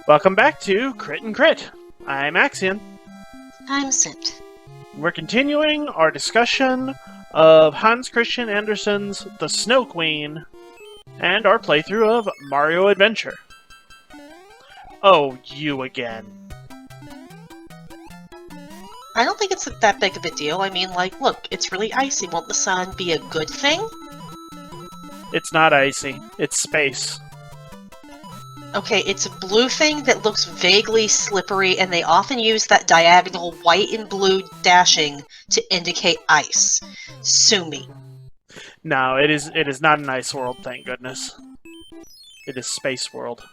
Welcome back to Crit and Crit. I'm Axion. I'm Sint. We're continuing our discussion of Hans Christian Andersen's The Snow Queen and our playthrough of Mario Adventure. Oh, you again. I don't think it's that big of a deal. I mean, look, it's really icy. Won't the sun be a good thing? It's not icy. It's space. Okay, it's a blue thing that looks vaguely slippery, and they often use that diagonal white and blue dashing to indicate ice. Sue me. No, it is not an ice world, thank goodness. It is space world.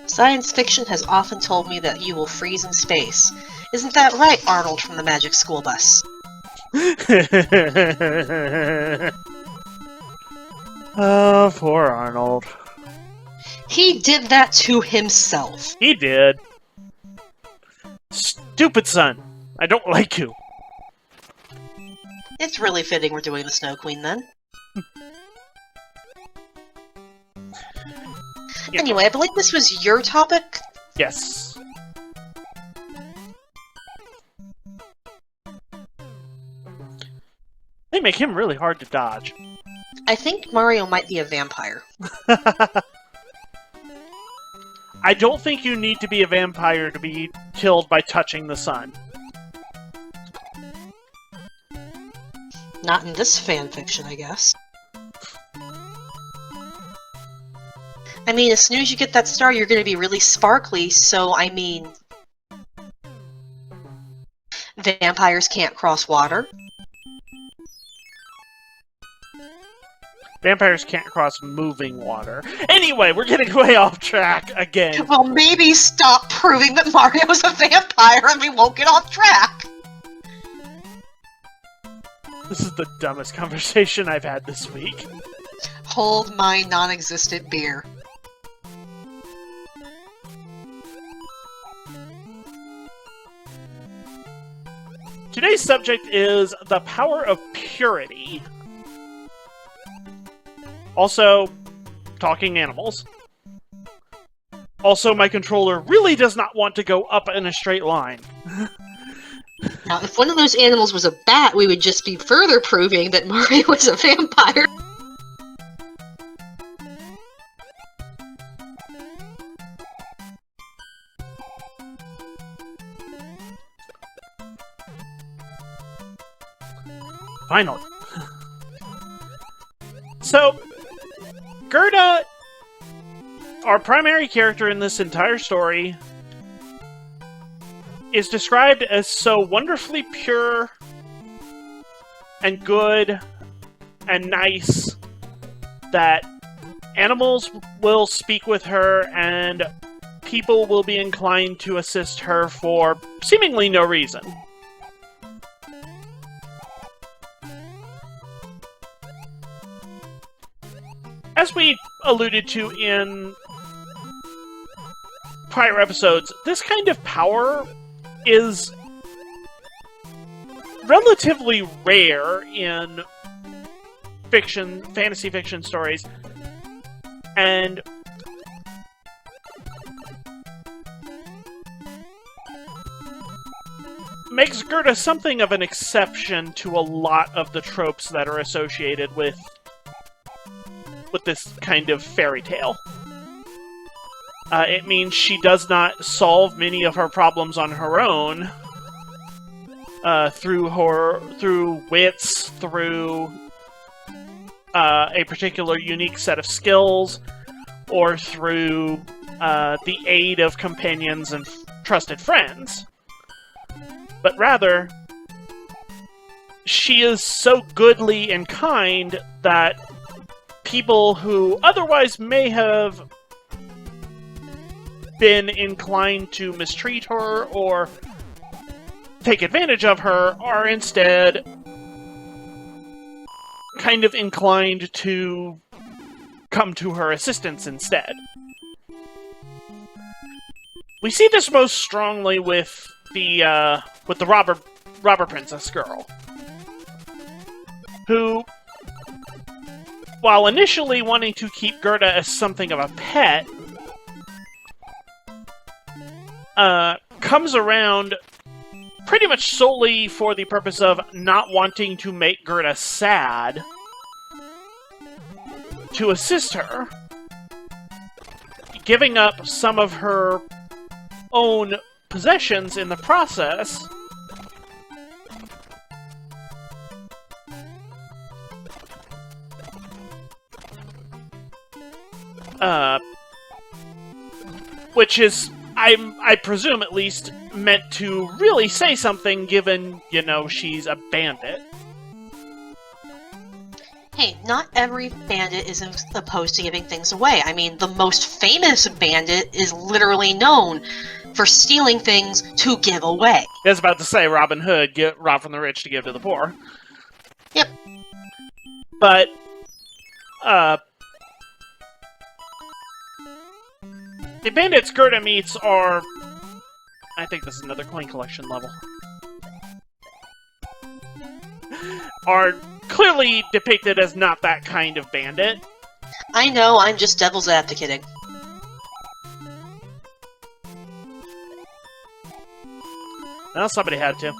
Science fiction has often told me that you will freeze in space. Isn't that right, Arnold from the Magic School Bus? Oh, poor Arnold. He did that to himself. He did. Stupid son. I don't like you. It's really fitting we're doing the Snow Queen, then. Yeah. Anyway, I believe this was your topic? Yes. They make him really hard to dodge. I think Mario might be a vampire. I don't think you need to be a vampire to be killed by touching the sun. Not in this fanfiction, I guess. I mean, as soon as you get that star, you're going to be really sparkly, so, I mean... Vampires can't cross water. Vampires can't cross moving water. Anyway, we're getting way off track again. Well, maybe stop proving that Mario's a vampire and we won't get off track! This is the dumbest conversation I've had this week. Hold my non-existent beer. Today's subject is the power of purity. Also, talking animals. Also, my controller really does not want to go up in a straight line. Now, if one of those animals was a bat, we would just be further proving that Mario is a vampire. Finally. So, Gerta, our primary character in this entire story, is described as so wonderfully pure and good and nice that animals will speak with her and people will be inclined to assist her for seemingly no reason. As we alluded to in prior episodes, this kind of power is relatively rare in fiction, fantasy fiction stories, and makes Gerta something of an exception to a lot of the tropes that are associated with this kind of fairy tale. It means she does not solve many of her problems on her own, through wits, through a particular unique set of skills, or through the aid of companions and trusted friends. But rather, she is so goodly and kind that people who otherwise may have been inclined to mistreat her or take advantage of her are instead kind of inclined to come to her assistance instead. We see this most strongly with the robber princess girl, who, while initially wanting to keep Gerta as something of a pet, comes around pretty much solely for the purpose of not wanting to make Gerta sad, to assist her, giving up some of her own possessions in the process. Which is, I presume at least, meant to really say something, given, you know, she's a bandit. Hey, not every bandit is opposed to giving things away. I mean, the most famous bandit is literally known for stealing things to give away. I was about to say Robin Hood, rob from the rich to give to the poor. Yep. But, the bandits Gerta meets are... I think this is another coin collection level. Are clearly depicted as not that kind of bandit. I know, I'm just devil's advocating. Well, somebody had to.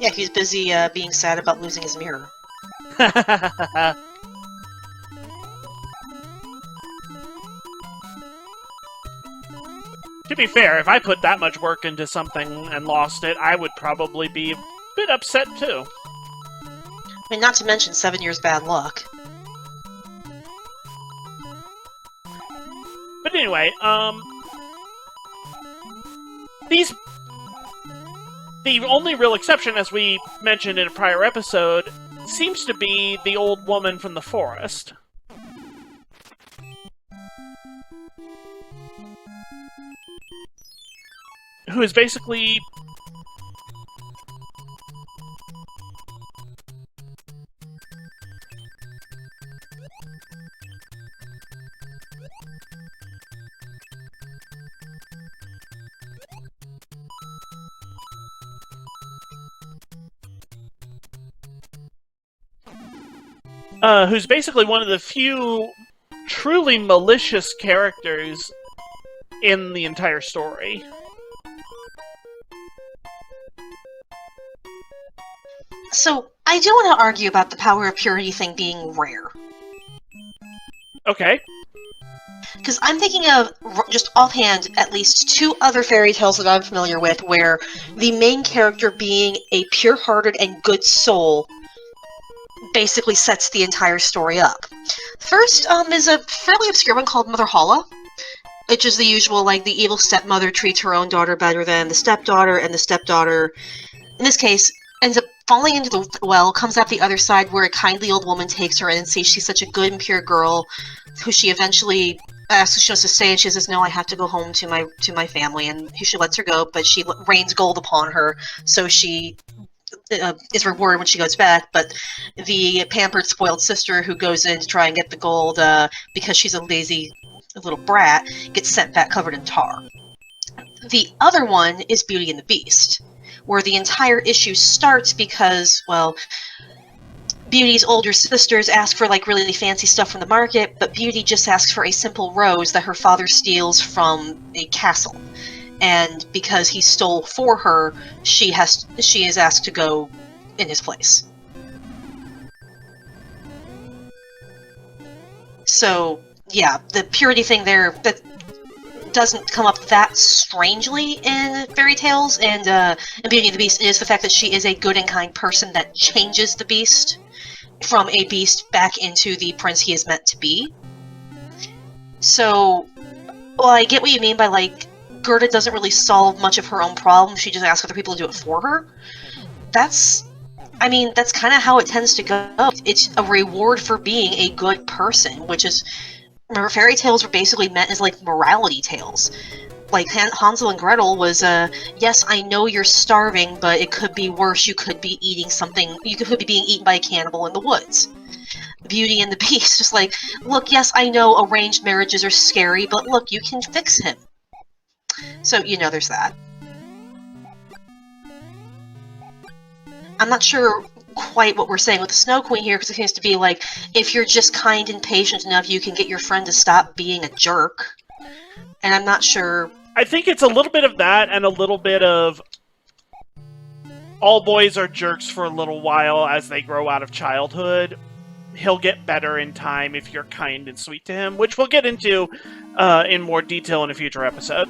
Yeah, he's busy being sad about losing his mirror. To be fair, if I put that much work into something and lost it, I would probably be a bit upset too. I mean, not to mention 7 years bad luck. But anyway, the only real exception, as we mentioned in a prior episode, seems to be the old woman from the forest. Who is basically... who's basically one of the few truly malicious characters in the entire story. So, I do want to argue about the power of purity thing being rare. Okay. Because I'm thinking of, just offhand, at least 2 other fairy tales that I'm familiar with where the main character being a pure-hearted and good soul basically sets the entire story up. First is a fairly obscure one called Mother Holla, which is the usual, like, the evil stepmother treats her own daughter better than the stepdaughter, and the stepdaughter, in this case, ends up falling into the well, comes out the other side where a kindly old woman takes her in and sees she's such a good and pure girl, who she eventually asks if she wants to stay, and she says, no, I have to go home to my family, and she lets her go, but she rains gold upon her, so she is rewarded when she goes back, but the pampered, spoiled sister who goes in to try and get the gold, because she's a lazy little brat, gets sent back covered in tar. The other one is Beauty and the Beast, where the entire issue starts because, well, Beauty's older sisters ask for, like, really fancy stuff from the market, but Beauty just asks for a simple rose that her father steals from a castle. And because he stole for her, she is asked to go in his place. So, yeah, the purity thing there, that doesn't come up that strangely in fairy tales, and Beauty and the Beast is the fact that she is a good and kind person that changes the beast from a beast back into the prince he is meant to be. So, well, I get what you mean by, like, Gerta doesn't really solve much of her own problems, she just asks other people to do it for her. That's kind of how it tends to go. It's a reward for being a good person, which is... Remember, fairy tales were basically meant as, like, morality tales. Like, Hansel and Gretel was, yes, I know you're starving, but it could be worse. You could be eating something... You could be being eaten by a cannibal in the woods. Beauty and the Beast, just like, look, yes, I know arranged marriages are scary, but look, you can fix him. So, you know, there's that. I'm not sure quite what we're saying with the Snow Queen here, because it seems to be like, if you're just kind and patient enough, you can get your friend to stop being a jerk. And I'm not sure... I think it's a little bit of that, and a little bit of all boys are jerks for a little while as they grow out of childhood. He'll get better in time if you're kind and sweet to him, which we'll get into in more detail in a future episode.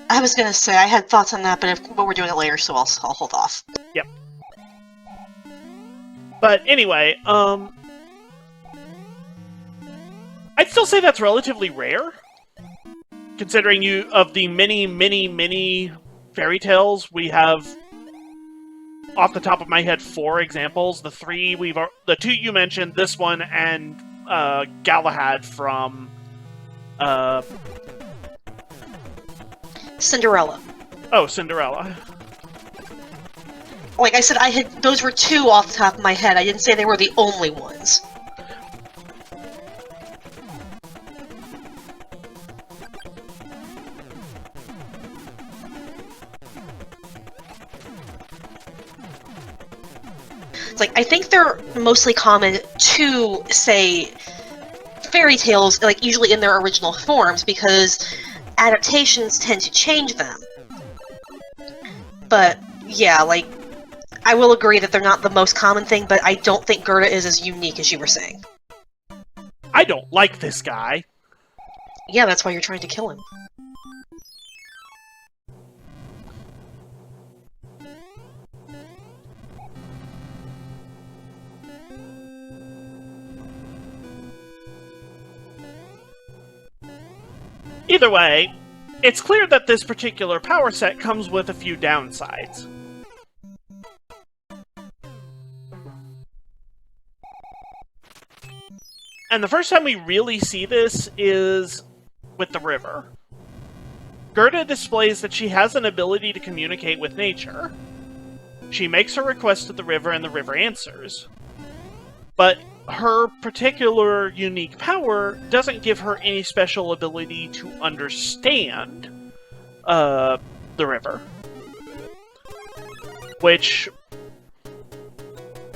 I was gonna say, I had thoughts on that, but we're doing it later, so I'll hold off. Yep. But anyway, I'd still say that's relatively rare, considering of the many fairy tales we have. Off the top of my head, 4 examples. The 2 you mentioned, this one, and Galahad from Cinderella. Oh, Cinderella. Like I said, those were 2 off the top of my head. I didn't say they were the only ones. Like, I think they're mostly common to, say, fairy tales, like, usually in their original forms, because adaptations tend to change them. But, yeah, like, I will agree that they're not the most common thing, but I don't think Gerta is as unique as you were saying. I don't like this guy. Yeah, that's why you're trying to kill him. Either way, it's clear that this particular power set comes with a few downsides. And the first time we really see this is with the river. Gerta displays that she has an ability to communicate with nature. She makes her request to the river and the river answers. But her particular unique power doesn't give her any special ability to understand the river. Which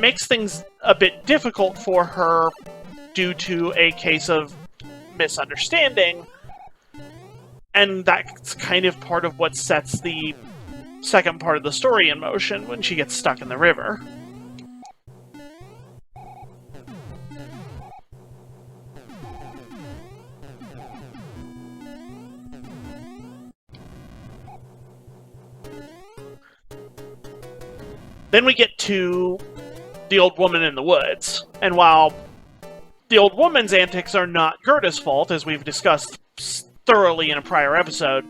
makes things a bit difficult for her due to a case of misunderstanding. And that's kind of part of what sets the second part of the story in motion when she gets stuck in the river. Then we get to the old woman in the woods, and while the old woman's antics are not Gerta's fault, as we've discussed thoroughly in a prior episode,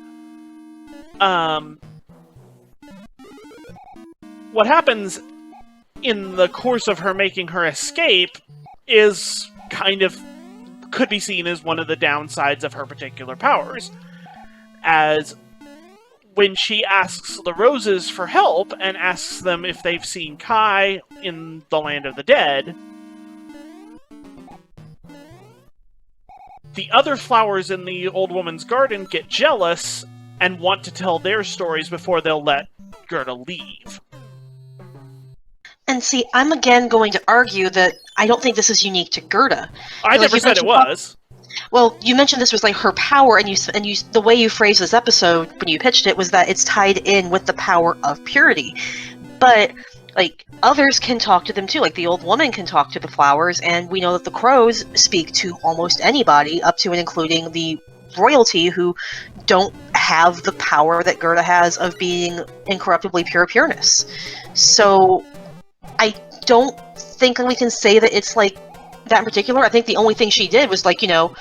what happens in the course of her making her escape is kind of could be seen as one of the downsides of her particular powers, as when she asks the roses for help and asks them if they've seen Kai in the land of the dead, the other flowers in the old woman's garden get jealous and want to tell their stories before they'll let Gerta leave. And see, I'm again going to argue that I don't think this is unique to Gerta. I never said it was. Well, you mentioned this was like her power, and you the way you phrased this episode when you pitched it was that it's tied in with the power of purity. But like others can talk to them too, like the old woman can talk to the flowers, and we know that the crows speak to almost anybody, up to and including the royalty, who don't have the power that Gerta has of being incorruptibly pure pureness. So I don't think we can say that it's like that in particular. I think the only thing she did was, like, you know,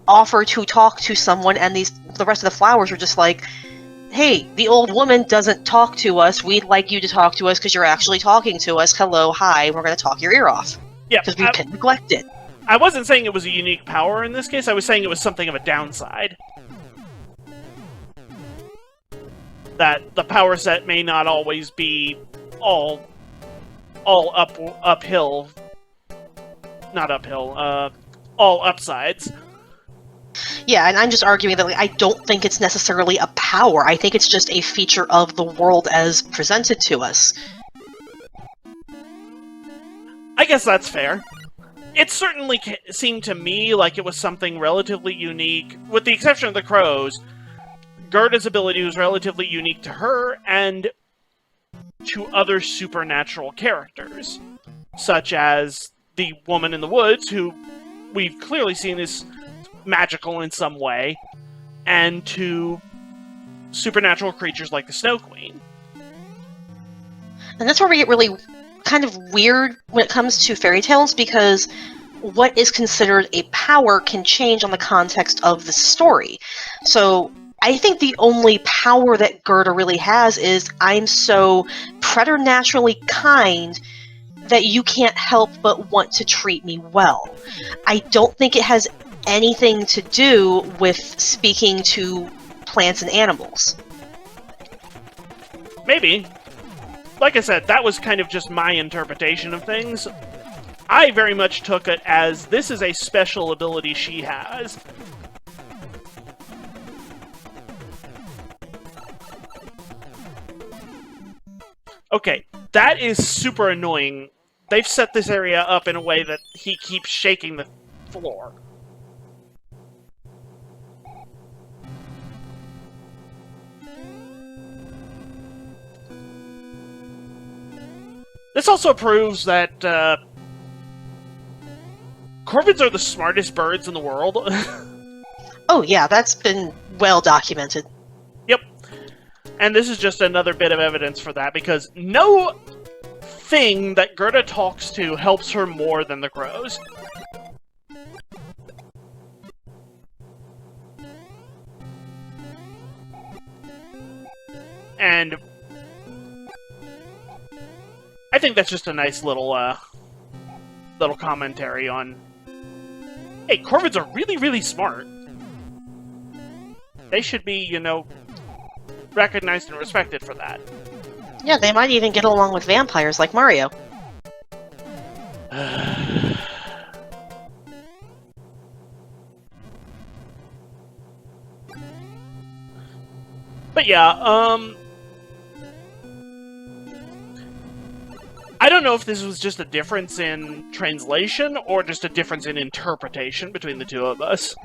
offer to talk to someone, and the rest of the flowers were just like, hey, the old woman doesn't talk to us. We'd like you to talk to us because you're actually talking to us. Hello, hi, we're going to talk your ear off. Yeah, because we've been neglected. I wasn't saying it was a unique power in this case. I was saying it was something of a downside. That the power set may not always be all uphill. Not uphill, all upsides. Yeah, and I'm just arguing that, like, I don't think it's necessarily a power. I think it's just a feature of the world as presented to us. I guess that's fair. It certainly seemed to me like it was something relatively unique, with the exception of the crows. Gerta's ability was relatively unique to her and to other supernatural characters, such as the woman in the woods, who we've clearly seen is magical in some way, and to supernatural creatures like the Snow Queen. And that's where we get really kind of weird when it comes to fairy tales, because what is considered a power can change on the context of the story. So I think the only power that Gerta really has is I'm so preternaturally kind that you can't help but want to treat me well. I don't think it has anything to do with speaking to plants and animals. Maybe. Like I said, that was kind of just my interpretation of things. I very much took it as this is a special ability she has. Okay, that is super annoying. They've set this area up in a way that he keeps shaking the floor. This also proves that corvids are the smartest birds in the world. Oh yeah, that's been well documented. Yep. And this is just another bit of evidence for that, because no thing that Gerta talks to helps her more than the crows. And I think that's just a nice little little commentary on, hey, corvids are really, really smart. They should be, you know, recognized and respected for that. Yeah, they might even get along with vampires like Mario. But yeah, I don't know if this was just a difference in translation or just a difference in interpretation between the two of us.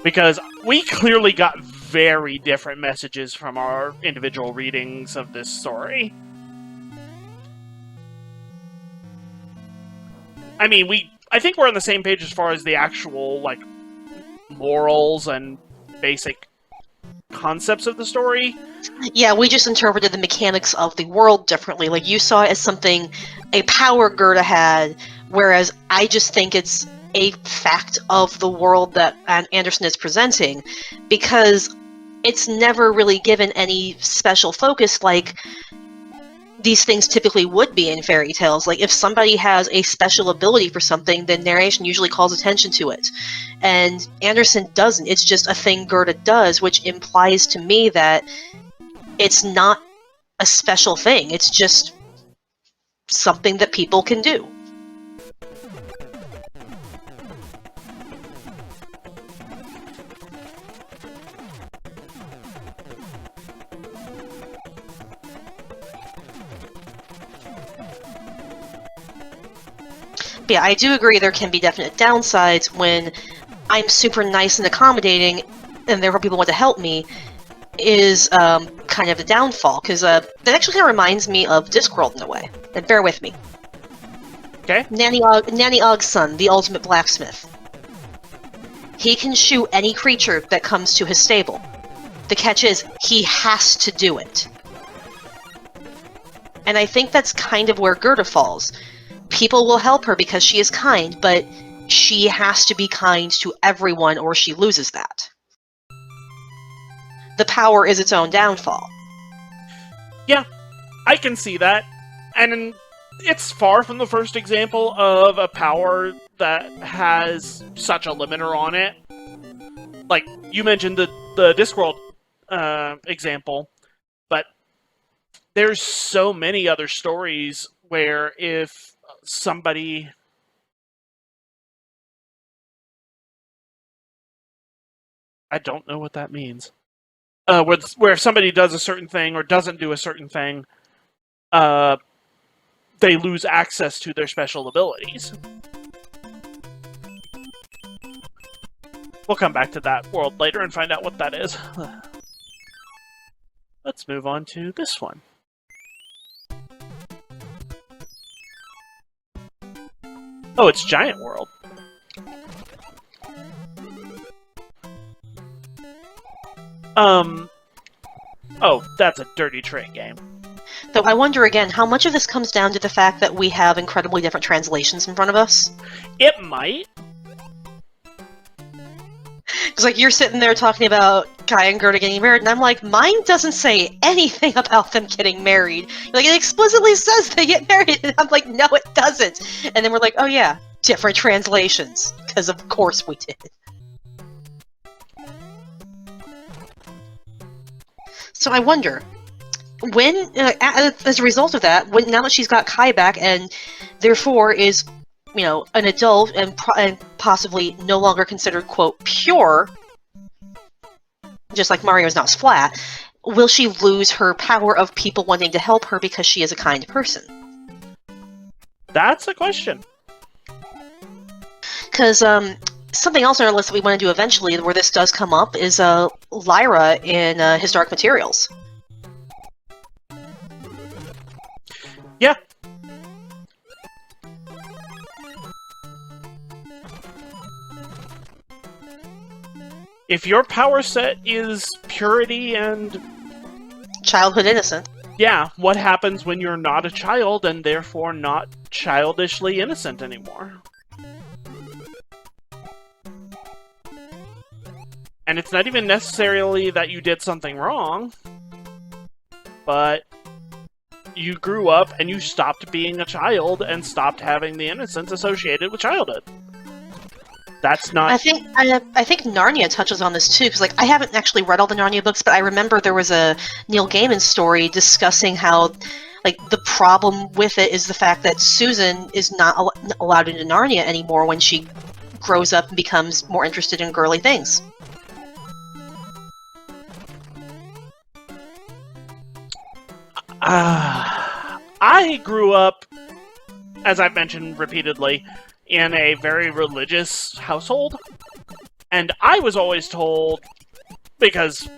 Because we clearly got very different messages from our individual readings of this story. I mean, I think we're on the same page as far as the actual, like, morals and basic concepts of the story. Yeah, we just interpreted the mechanics of the world differently. Like, you saw it as something, a power Gerta had, whereas I just think it's a fact of the world that Andersen is presenting, because it's never really given any special focus like these things typically would be in fairy tales. Like, if somebody has a special ability for something, then narration usually calls attention to it. And Andersen doesn't. It's just a thing Gerta does, which implies to me that it's not a special thing. It's just something that people can do. Yeah, I do agree there can be definite downsides when I'm super nice and accommodating, and therefore people want to help me, is kind of the downfall, because that actually kind of reminds me of Discworld in a way. And bear with me. Okay. Nanny Ogg's son, the ultimate blacksmith. He can shoot any creature that comes to his stable. The catch is, he has to do it. And I think that's kind of where Gerta falls. People will help her because she is kind, but she has to be kind to everyone or she loses that. The power is its own downfall. Yeah, I can see that. And it's far from the first example of a power that has such a limiter on it. Like, you mentioned the Discworld example, but there's so many other stories where if somebody... I don't know what that means. Where somebody does a certain thing or doesn't do a certain thing, they lose access to their special abilities. We'll come back to that world later and find out what that is. Let's move on to this one. Oh, it's Giant World. Oh, that's a dirty trick game. Though I wonder again, how much of this comes down to the fact that we have incredibly different translations in front of us? It might. Because, like, you're sitting there talking about Guy and Gerta getting married, and I'm like, mine doesn't say anything about them getting married. Like, it explicitly says they get married, and I'm like, no, it doesn't. And then we're like, oh yeah, different translations. Because of course we did. So I wonder, when, as a result of that, now that she's got Kai back and therefore is, you know, an adult and possibly no longer considered, quote, pure, just like Mario is now Splat, will she lose her power of people wanting to help her because she is a kind person? That's a question. Because something else on our list that we want to do eventually, where this does come up, is Lyra in Historic Materials. Yeah. If your power set is purity and... childhood innocent. Yeah, what happens when you're not a child and therefore not childishly innocent anymore? And it's not even necessarily that you did something wrong, but you grew up and you stopped being a child and stopped having the innocence associated with childhood. That's not... I think Narnia touches on this too, because like I haven't actually read all the Narnia books, but I remember there was a Neil Gaiman story discussing how like the problem with it is the fact that Susan is not allowed into Narnia anymore when she grows up and becomes more interested in girly things. I grew up, as I've mentioned repeatedly, in a very religious household, and I was always told, because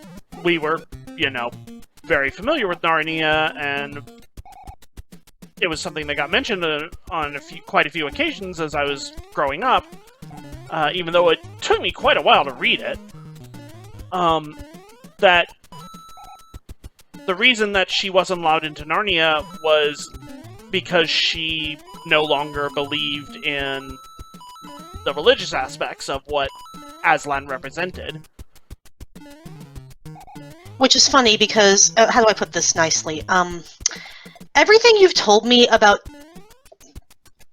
we were, you know, very familiar with Narnia, and it was something that got mentioned on quite a few occasions as I was growing up, even though it took me quite a while to read it, that the reason that she wasn't allowed into Narnia was because she no longer believed in the religious aspects of what Aslan represented. Which is funny because, how do I put this nicely? Everything you've told me about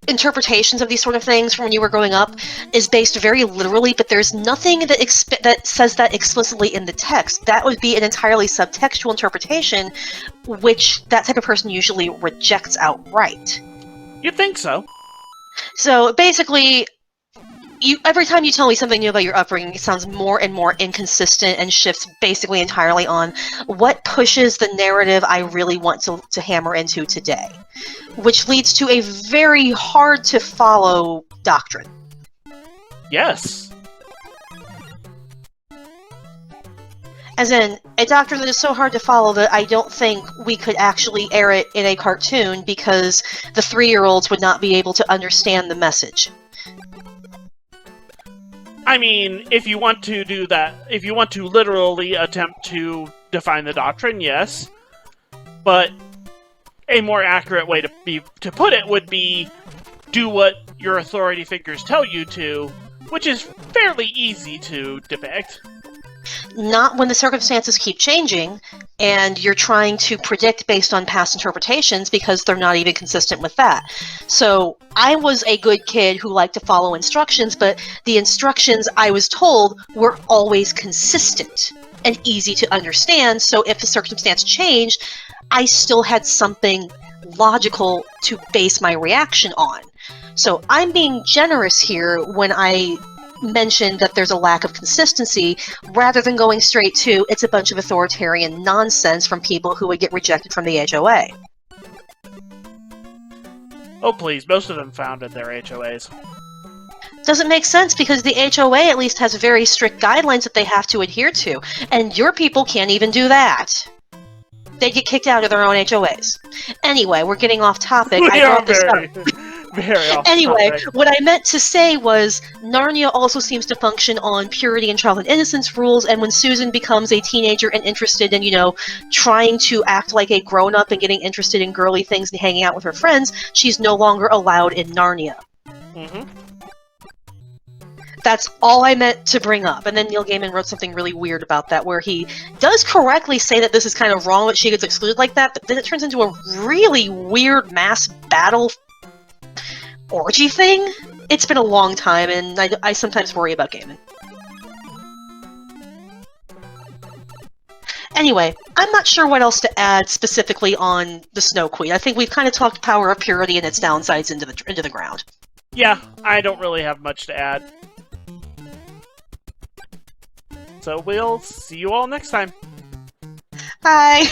interpretations of these sort of things from when you were growing up is based very literally, but there's nothing that says that explicitly in the text. That would be an entirely subtextual interpretation, which that type of person usually rejects outright. You'd think so. So basically, every time you tell me something new about your upbringing, it sounds more and more inconsistent and shifts basically entirely on what pushes the narrative I really want to hammer into today, which leads to a very hard to follow doctrine. Yes. As in, a doctrine that is so hard to follow that I don't think we could actually air it in a cartoon because the 3-year-olds would not be able to understand the message. I mean, if you want to do that, if you want to literally attempt to define the doctrine, yes. But a more accurate way to put it would be do what your authority figures tell you to, which is fairly easy to depict. Not when the circumstances keep changing, and you're trying to predict based on past interpretations because they're not even consistent with that. So I was a good kid who liked to follow instructions, but the instructions I was told were always consistent and easy to understand, so if the circumstance changed, I still had something logical to base my reaction on. So I'm being generous here when I mentioned that there's a lack of consistency, rather than going straight to it's a bunch of authoritarian nonsense from people who would get rejected from the HOA. Oh, please. Most of them founded their HOAs. Doesn't make sense because the HOA at least has very strict guidelines that they have to adhere to, and your people can't even do that. They get kicked out of their own HOAs. Anyway, we're getting off topic. I brought this up. Very off Anyway, topic. what I meant to say was Narnia also seems to function on purity and childhood innocence rules, and when Susan becomes a teenager and interested in, trying to act like a grown-up and getting interested in girly things and hanging out with her friends, she's no longer allowed in Narnia. Mm-hmm. That's all I meant to bring up. And then Neil Gaiman wrote something really weird about that, where he does correctly say that this is kind of wrong that she gets excluded like that, but then it turns into a really weird mass battle orgy thing. It's been a long time, and I sometimes worry about Gaiman. Anyway, I'm not sure what else to add specifically on the Snow Queen. I think we've kind of talked Power of Purity and its downsides into the ground. Yeah, I don't really have much to add. So we'll see you all next time. Bye!